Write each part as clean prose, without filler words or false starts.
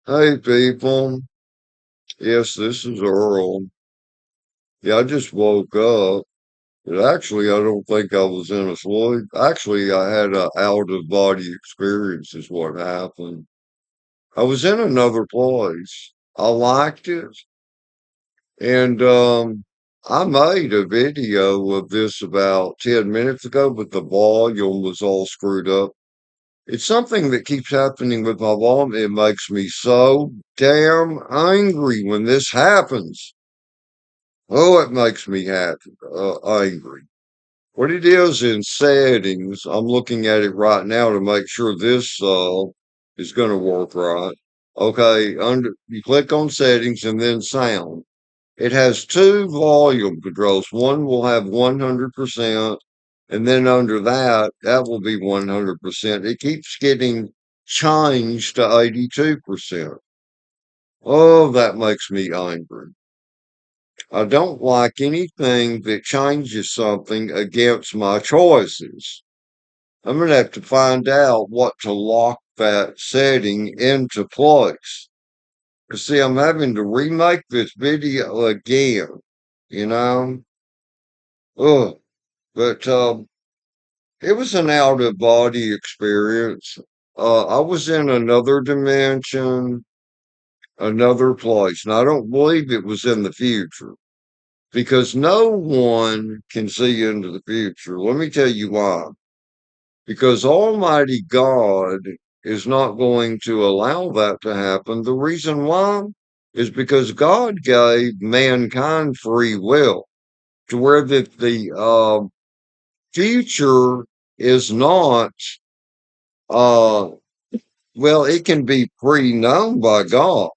Hey people, yes, this is Earl. Yeah, I just woke up. But actually, I don't think I was in a sleep. Actually, I had a out of body experience, is what happened. I was in another place. I liked it, and I made a video of this about 10 minutes ago, but the volume was all screwed up. It's something that keeps happening with my volume. It makes me so damn angry when this happens. Oh, it makes me happy, angry. What it is in settings, I'm looking at it right now to make sure this is going to work right. Okay, under you click on settings and then sound. It has two volume controls. One will have 100%, and then under that, that will be 100%. It keeps getting changed to 82%. Oh, that makes me angry. I don't like anything that changes something against my choices. I'm going to have to find out what to lock that setting into place. See, I'm having to remake this video again, you know? Ugh. But it was an out of body experience. I was in another dimension, another place, and I don't believe it was in the future, because no one can see into the future. Let me tell you why. Because Almighty God is not going to allow that to happen. The reason why is because God gave mankind free will to where that the future is not, uh, well, it can be pre-known by God,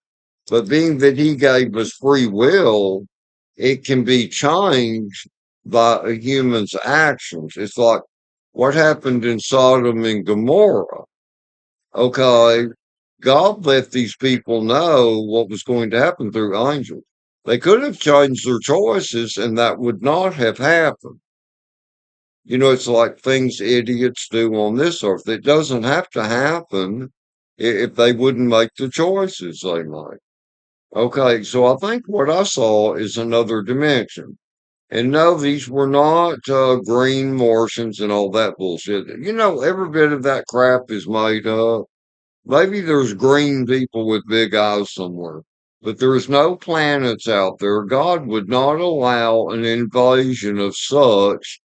but being that He gave us free will, it can be changed by a human's actions. It's like what happened in Sodom and Gomorrah. Okay, God let these people know what was going to happen through angels. They could have changed their choices and that would not have happened. You know, it's like things idiots do on this earth. It doesn't have to happen if they wouldn't make the choices they make. Okay, so I think what I saw is another dimension. And no, these were not green Martians and all that bullshit. You know, every bit of that crap is made up. Maybe there's green people with big eyes somewhere, but there's no planets out there. God would not allow an invasion of such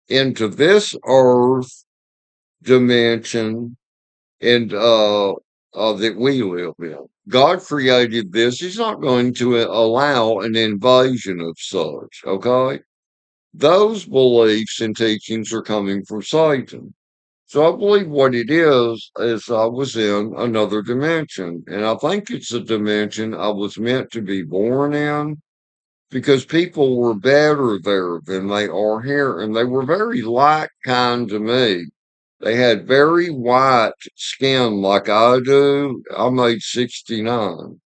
into this Earth dimension and that we live in. God created this. He's not going to allow an invasion of such. Okay, those beliefs and teachings are coming from Satan. So I believe what it is I was in another dimension. And I think it's a dimension I was meant to be born in because people were better there than they are here. And they were very like kind to me. They had very white skin like I do. I'm age 69.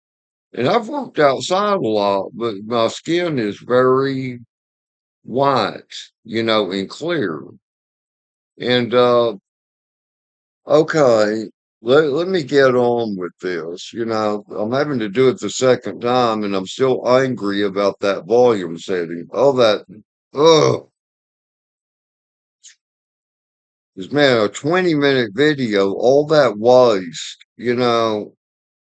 And I've worked outside a lot, but my skin is very white, you know, and clear. And okay, let me get on with this. You know, I'm having to do it the second time and I'm still angry about that volume setting. All that, oh, this man, a 20-minute video, all that waste, you know,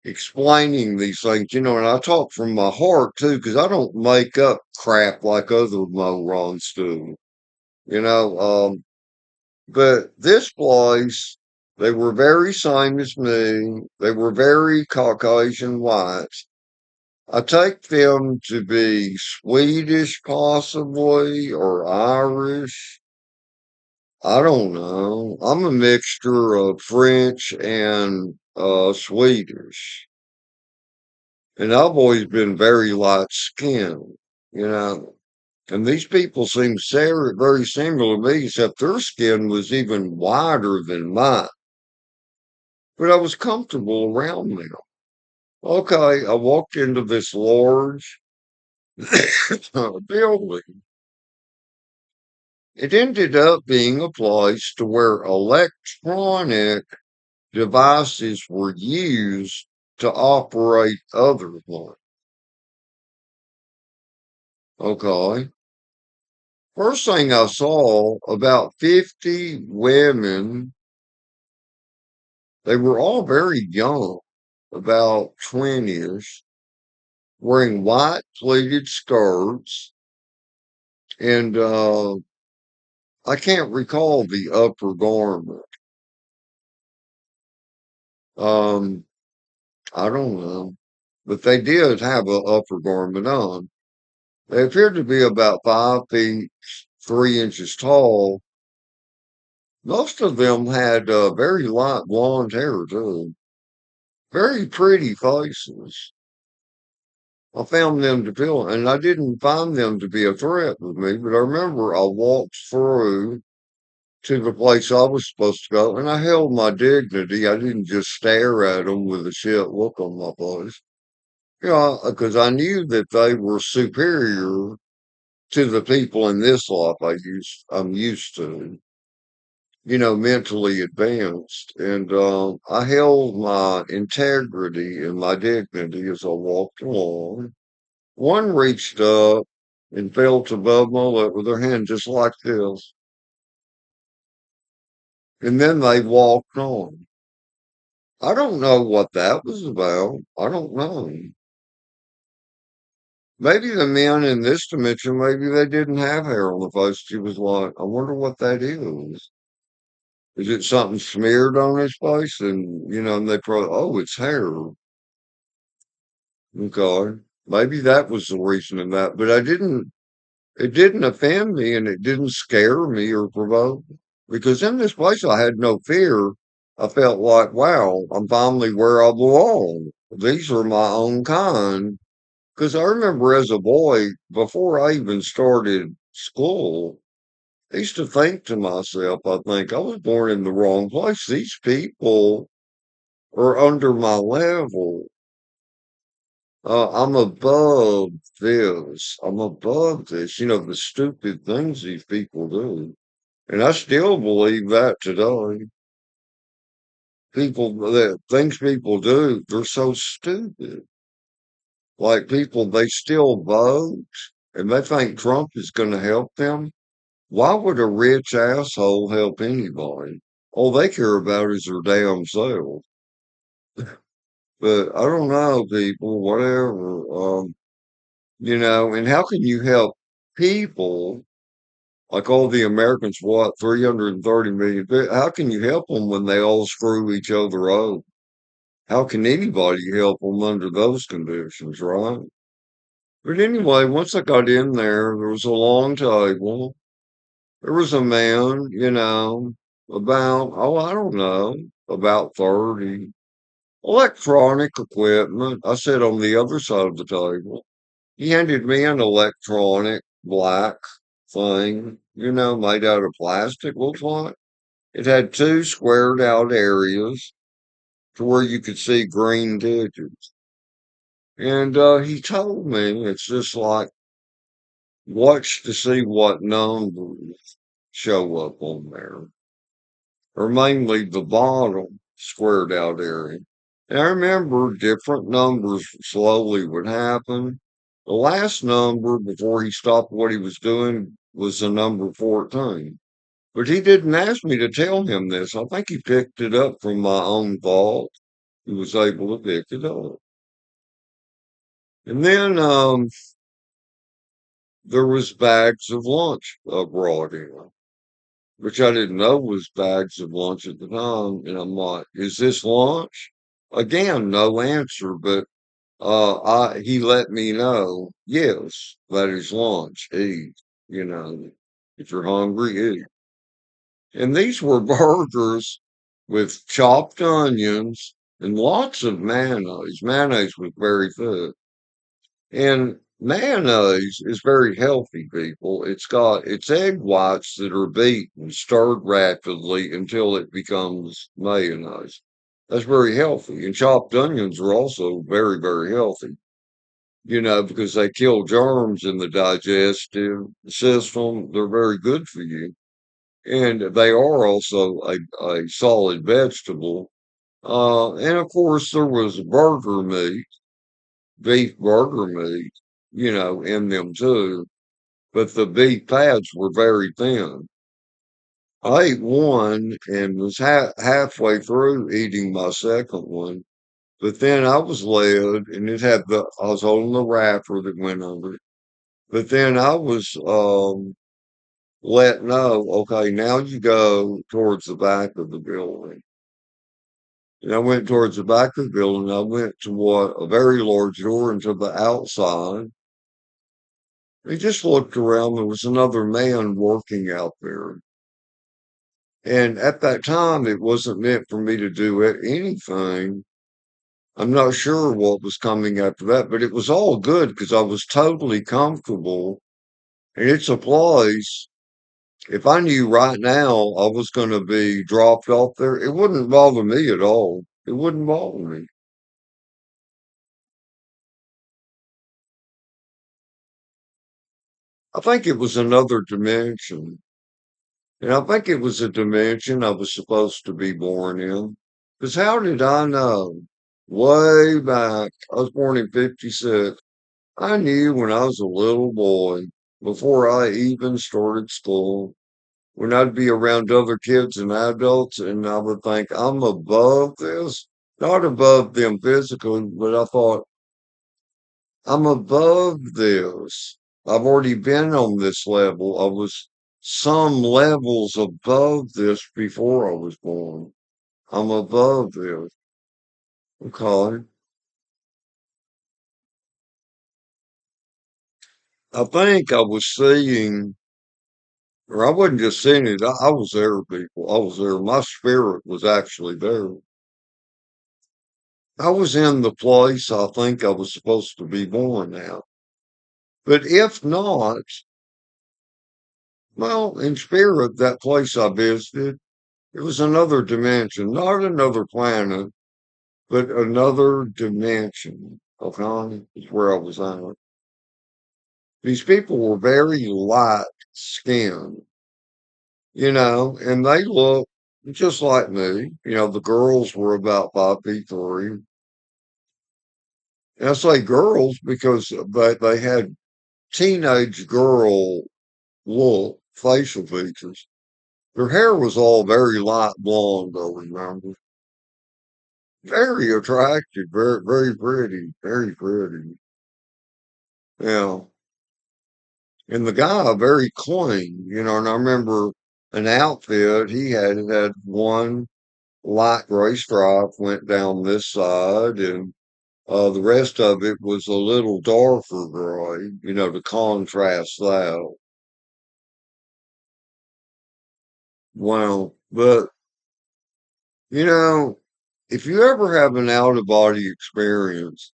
explaining these things, you know, and I talk from my heart too, because I don't make up crap like other morons do, you know. But this place, they were very same as me. They were very Caucasian whites. I take them to be Swedish, possibly, or Irish. I don't know. I'm a mixture of French and Swedish. And I've always been very light skinned, you know. And these people seem very similar to me, except their skin was even whiter than mine. But I was comfortable around them. Okay, I walked into this large building. It ended up being a place to where electronic devices were used to operate other ones. Okay. First thing I saw, about 50 women, they were all very young, about 20ish, wearing white pleated skirts, and I can't recall the upper garment. Um, I don't know, but they did have a upper garment on. They appeared to be about 5 feet 3 inches tall. Most of them had very light blonde hair too. Very pretty faces. I found them to feel, and I didn't find them to be a threat with me, but I remember I walked through to the place I was supposed to go, and I held my dignity. I didn't just stare at them with a shit look on my face. Yeah, because I knew that they were superior to the people in this life I'm used to, mentally advanced. And I held my integrity and my dignity as I walked along. One reached up and felt above my lip with her hand just like this. And then they walked on. I don't know what that was about. I don't know. Maybe the men in this dimension, maybe they didn't have hair on the face. She was like, I wonder what that is. Is it something smeared on his face? And they probably, oh, it's hair. Okay. Maybe that was the reason in that. But it didn't offend me and it didn't scare me or provoke me. Because in this place, I had no fear. I felt like, wow, I'm finally where I belong. These are my own kind. Because I remember as a boy, before I even started school, I used to think to myself, I think I was born in the wrong place. These people are under my level. I'm above this. I'm above this. The stupid things these people do. And I still believe that today. The things people do, they're so stupid. Like people, they still vote and they think Trump is going to help them. Why would a rich asshole help anybody? All they care about is their damn self. But I don't know, people, whatever. And how can you help people like all the Americans, what, 330 million? How can you help them when they all screw each other up? How can anybody help them under those conditions, right? But anyway, once I got in there was a long table. There was a man, about, oh, I don't know, about 30. Electronic equipment. I sat on the other side of the table. He handed me an electronic black thing, made out of plastic, looks like. It had two squared out areas to where you could see green digits. And he told me it's just like, watch to see what numbers show up on there, or mainly the bottom squared out area. And I remember different numbers slowly would happen. The last number before he stopped what he was doing was the number 14. But he didn't ask me to tell him this. I think he picked it up from my own thought. He was able to pick it up. And then there was bags of lunch brought in, which I didn't know was bags of lunch at the time. And I'm like, is this lunch? Again, no answer, but he let me know, yes, that is lunch. Eat, you know, if you're hungry, eat. And these were burgers with chopped onions and lots of mayonnaise. Mayonnaise was very good. And mayonnaise is very healthy, people. It's egg whites that are beaten, stirred rapidly until it becomes mayonnaise. That's very healthy. And chopped onions are also very, very healthy, because they kill germs in the digestive system. They're very good for you. And they are also a solid vegetable. And of course there was burger meat, beef burger meat, in them too. But the beef pads were very thin. I ate one and was halfway through eating my second one. But then I was led, and I was holding the wrapper that went under it. But then I was let know, okay, now you go towards the back of the building. And I went towards the back of the building. I went to a very large door into the outside. I just looked around. There was another man working out there. And at that time, it wasn't meant for me to do anything. I'm not sure what was coming after that, but it was all good because I was totally comfortable. And it's a place, if I knew right now I was going to be dropped off there, it wouldn't bother me at all. It wouldn't bother me. I think it was another dimension. And I think it was a dimension I was supposed to be born in. Because how did I know? Way back, I was born in 56. I knew when I was a little boy, before I even started school, when I'd be around other kids and adults, and I would think, I'm above this. Not above them physically, but I thought, I'm above this. I've already been on this level. I was some levels above this before I was born. I'm above this. Okay. I think I was seeing, or I wasn't just seeing it, I was there, people. I was there. My spirit was actually there. I was in the place I think I was supposed to be born at. But if not, well, in spirit, that place I visited, it was another dimension, not another planet, but another dimension. Okay, is where I was at. These people were very light skinned, and they looked just like me. The girls were about 5'3". And I say girls because they had teenage girl look, facial features. Their hair was all very light blonde, I remember. Very attractive, very, very pretty, very pretty. Yeah. And the guy, very clean, and I remember an outfit he had one light gray stripe went down this side, and the rest of it was a little darker gray, to contrast that. Well, but you know, if you ever have an out of body experience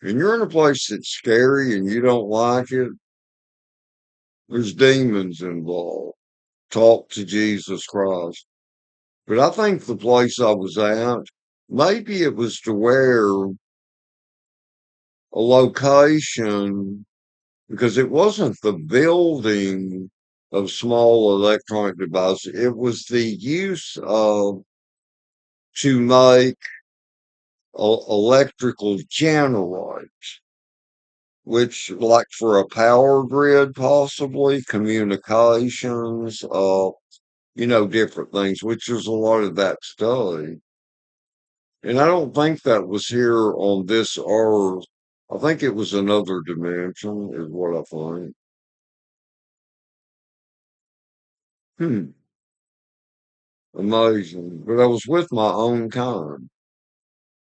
and you're in a place that's scary and you don't like it, there's demons involved. Talk to Jesus Christ. But I think the place I was at, maybe it was to where a location, because it wasn't the building of small electronic devices, it was the use of to make electrical generators, which like for a power grid, possibly communications, different things, which is a lot of that study. And I don't think that was here on this earth. I think it was another dimension, is what I think. Hmm, amazing. But I was with my own kind.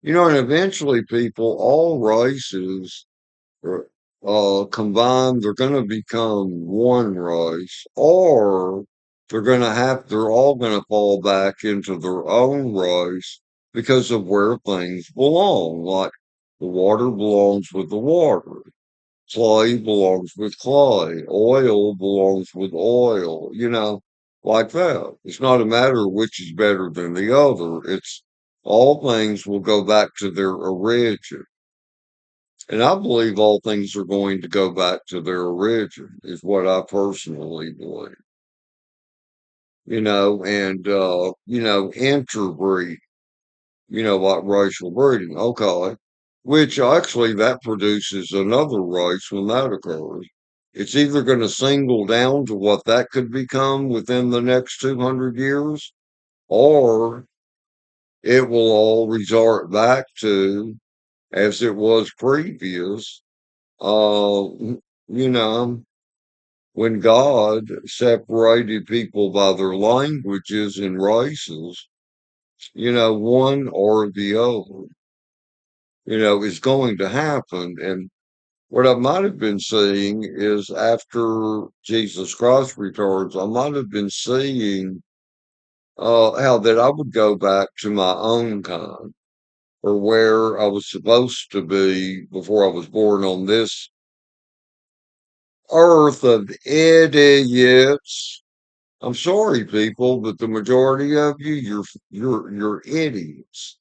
And eventually people, all races, are, combined, they're going to become one race, or they're all going to fall back into their own race because of where things belong. Like the water belongs with the water. Clay belongs with clay. Oil belongs with oil, like that. It's not a matter of which is better than the other. It's all things will go back to their origin. And I believe all things are going to go back to their origin, is what I personally believe. And interbreed. like racial breeding. Okay. Which actually that produces another race when that occurs. It's either going to single down to what that could become within the next 200 years, or it will all resort back to as it was previous. You know, when God separated people by their languages and races, one or the other, is going to happen. And what I might have been seeing is after Jesus Christ returns, I might have been seeing how that I would go back to my own kind or where I was supposed to be before I was born on this earth of idiots. I'm sorry, people, but the majority of you, you're idiots.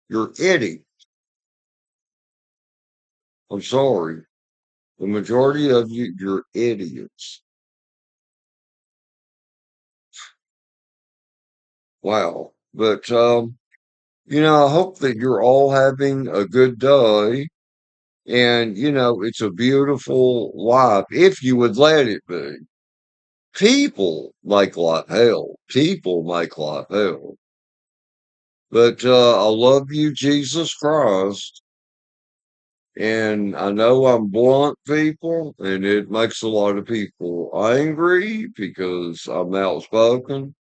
You're idiots. I'm sorry. The majority of you, you're idiots. Wow. But I hope that you're all having a good day. And it's a beautiful life if you would let it be. People make life hell. People make life hell. But I love you, Jesus Christ. And I know I'm blunt, people, and it makes a lot of people angry because I'm outspoken.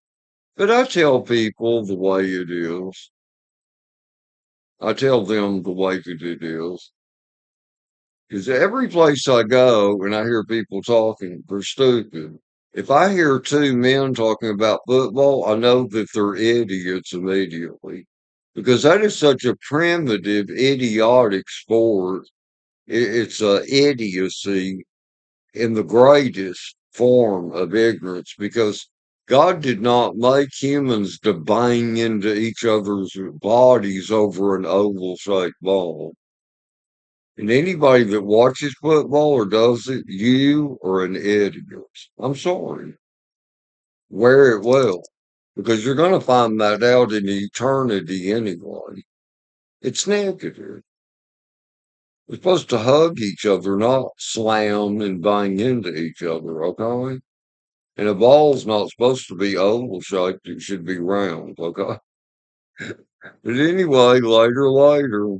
But I tell people the way it is. I tell them the way that it is. Because every place I go and I hear people talking, they're stupid. If I hear two men talking about football, I know that they're idiots immediately. Because that is such a primitive, idiotic sport. It's a idiocy in the greatest form of ignorance because God did not make humans to bang into each other's bodies over an oval shaped ball. And anybody that watches football or does it, you are an idiot. I'm sorry. Wear it well because you're going to find that out in eternity anyway. It's negative. We're supposed to hug each other, not slam and bang into each other, okay? And a ball's not supposed to be oval shaped, it should be round, okay? But anyway, later, later.